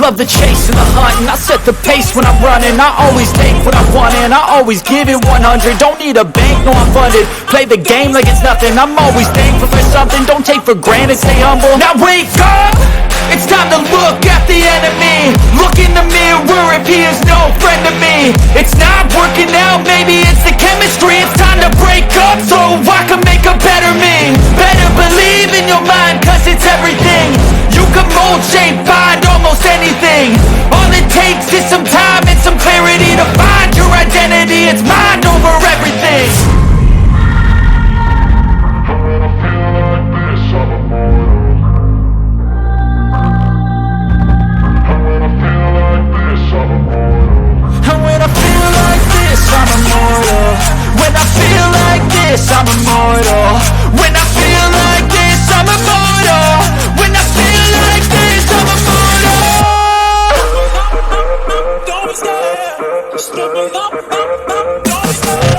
love the chase and the hunt, and I set the pace when I'm running. I always take what I want and I always give it 100. Don't need a bank, no I'm funded. Play the game like it's nothing. I'm always thankful for something. Don't take for granted, stay humble. Now wake up! It's time to look at the enemy. Look in the mirror if he is no friend to me. It's not working out, maybe it's the chemistry. It's time to break up so I can make a better me. Better believe in your mind, cause it's everything. You can mold, shape, find almost anything. All it takes is some time and some clarity to find your identity. It's mind over everything. I'm immortal. When I feel like this, I'm immortal. When I feel like this, I'm immortal. When I feel like this, I'm immortal. Don't stop. Just give me up. Don't stop.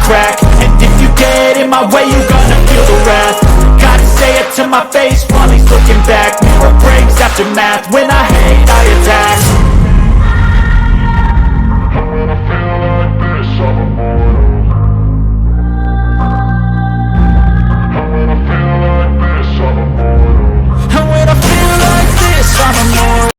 Crack. And if you get in my way, you gonna feel the wrath. Gotta say it to my face while he's looking back. Mirror breaks after math. When I hate, I attack.